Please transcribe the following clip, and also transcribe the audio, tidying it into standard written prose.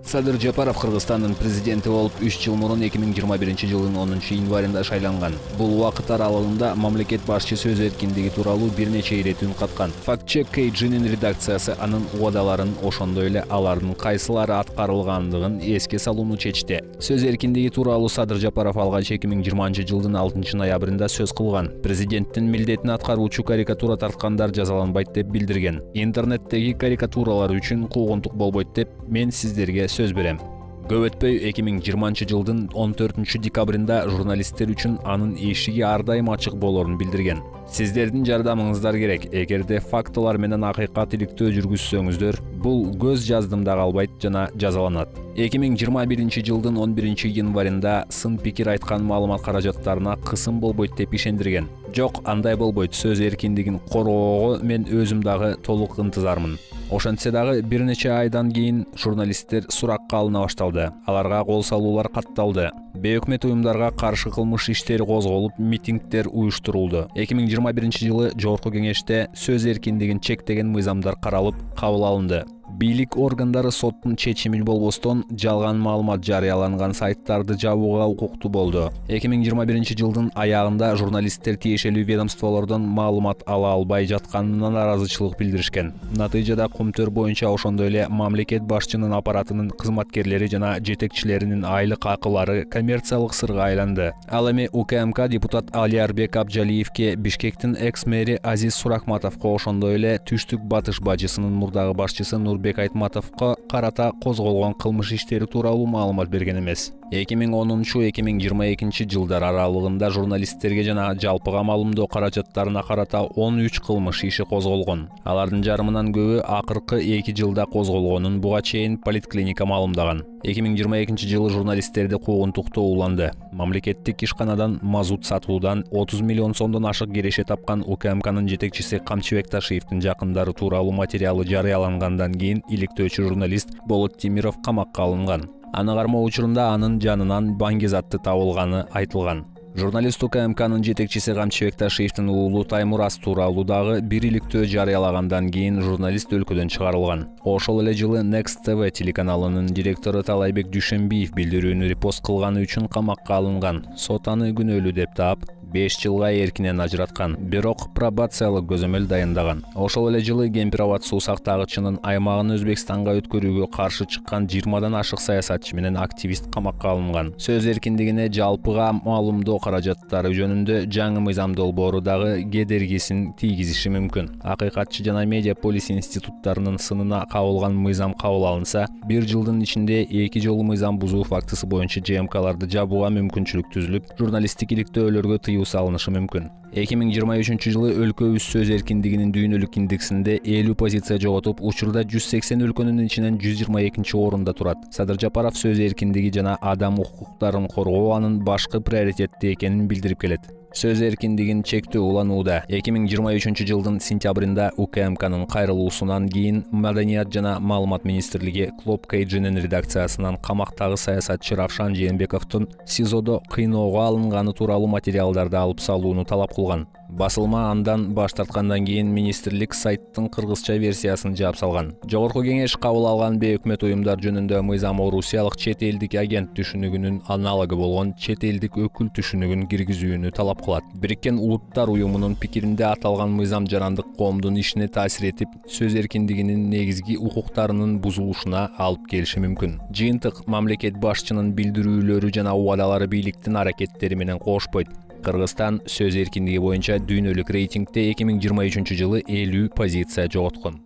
Садыр Жапаров Кыргызстандын президенти болуп 3 жыл мурун 2021-жылдын 10-январында шайланган. Бул убакыт аралыгында мамлекет башчы сөз эркиндиги тууралуу бир нече ирет үн каткан. Фактчек KG'нин редакциясы анын убадаларын ошондой эле алардын кайсылары аткарылгандыгын эске салууну чечти. Сөз эркиндиги тууралуу Садыр Жапаров алгач 2020-жылдын 6-ноябрында сөз кылган. Президенттин милдетин аткаруучу карикатура тарткандар жазаланбайт деп билдирген. Интернеттеги карикатуралар үчүн куугунтук болбойт деп мен сиздерге сөз берем. Көп өтпөй 2020-жылдын 14-декабрында журналисттер үчүн анын эшиги ар дайым ачык болорун билдирген. Сиздердин жардамыңыздар керек. Эгерде фактылар менен акыйкат иликтөө жүргүзсөңүздөр, бул көз жаздымда калбайт жана жазаланат. 2021-жылдын 11-январында сын пикир айткан маалымат каражаттарына кысым болбойт деп ишендирген. Жок, андай болбойт. Сөз эркиндигин коргоого мен өзүм дагы толук ынтызармын. Ошентсе дагы бир нече айдан кийин журналисттер суракка алына башталды. Аларга кол салуулар катталды. Бейөкмөт уюмдарга каршы кылмыш иштери козголуп, митингдер уюштурулду. 2021-жылы Жогорку кеңеште сөз эркиндигин чектеген мыйзамдар каралып, кабыл алынды. Бийлик органдары соттун чечими болбостон жалган маалымат жарыяланган сайттарды жабууга укуктуу болду. 2021-жылдын аягында журналисттер тиешелүү ведомстволордон маалымат ала албай жатканына наразычылык билдиришкен. Натыйжада Кумтөр боюнча ошондой эле мамлекет башчынын аппаратынын кызматкерлери жана жетекчилеринин айлык акылары коммерциялык сырга айланды. Ал эми УКМК депутат Алиарбек Абжалиевке, Бишкектин экс-мэри Азиз Суракматовго, ошондой эле Түштүк Батыш бажысынын мурдагы башчысы Нурбек Айтматовго карата козголгон кылмыш иштери тууралуу маалымат берген эмес. 2010-2022 жылдар аралыгында журналисттерге жана жалпыга маалымдоо каражаттарына карата 13 кылмыш иши козголгон. Алардын жарымынан көбү акыркы 2 жылда козголгонун буга чейин поликлиника маалымдаган. 2022 жылы журналисттерди куугунтуктоо уланды. Мамлекеттик ишканадан мазут сатуудан 30 миллион сомдон ашык киреше тапкан УКМКнын жетекчиси Камчыбек Ташиевдин жакындары тууралуу материалы жарыялангандан кийин иликтөөчү журналист Болот Тимиров камакка алынган. Аны кармоо учурунда анын жанынан баңгизатты табылганы айтылган. Журналист УКМКнын жетекчиси Камчыбек Ташиевдин уулу Таймураз тууралуу дагы бир иликтөө жарыялагандан кийин журналист өлкөдөн чыгарылган. Ошол эле жылы Next TV телеканалынын директору Талайбек Дүйшөнбиев билдирүүнү репост кылганы үчүн камакка алынган. Сот аны күнөөлүү деп таап, 5 жылга эркинен ажыраткан, бирок пробациялык көзөмөл дайындаган. Ошол эле жылы Кемпир-Абад суу сактагычынын аймагын Өзбекстанга өткөрүүгө каршы чыккан 20дан ашык саясатчы менен активист камакка алынган. Сөз эркиндигине жалпыга маалымдоо каражаттары жөнүндө жаңы мыйзам долбоору дагы кедергисин тийгизиши мүмкүн. Акыйкатчы жана медиа полис институттарынын сынына кабылган мыйзам кабыл алынса, 1 жылдын ичинде 2 жолу мыйзам бузуу фактысы боюнча ЖМКларды жабууга мүмкүнчүлүк түзүлүп, журналисттик иликтөөлөргө тыюу салынышы мүмкүн. 2023-жылы өлкөбүз сөз эркиндигинин дүйнөлүк индексинде 50 позиция жоготуп, учурда 180 өлкөнүн ичинен 122-орунда турат. Садыр Жапаров сөз эркиндиги жана адам укуктарын коргоо анын башкы приоритети экенин билдирип келет. Сөз эркиндигин чектөө уланууда. 2023-жылдын сентябрында УКМКнын кайрылуусунан кийин Маданият жана маалымат министрлиги Клоп KG'нин редакциясынан камактагы саясатчы Равшан Жээнбековдун СИЗОдо кыйноого алынганы тууралуу материалдарды алып салууну талап кылган. Басылма андан баш тарткандан кийин министрлик сайттын кыргызча версиясын жаап салган. Жогорку кеңеш кабыл алган бейөкмөт уюмдар жөнүндө мыйзам Орусиялык чет элдик агент түшүнүгүнүн аналогу болгон чет элдик өкүл түшүнүгүн киргизүүнү талап кылат. Бириккен Улуттар уюмунун пикиринде аталган мыйзам жарандык коомдун ишине таасир этип, сөз эркиндигинин негизги укуктарынын бузулушуна алып келиши мүмкүн. Жыйынтык мамлекет башчынын билдирүүлөрү жана убадалары бийликтин аракеттери менен кошпойт. Кыргызстан сөз эркиндиги боюнча дүйнөлүк рейтингде 2023 жылы 50 позиция жоготкон.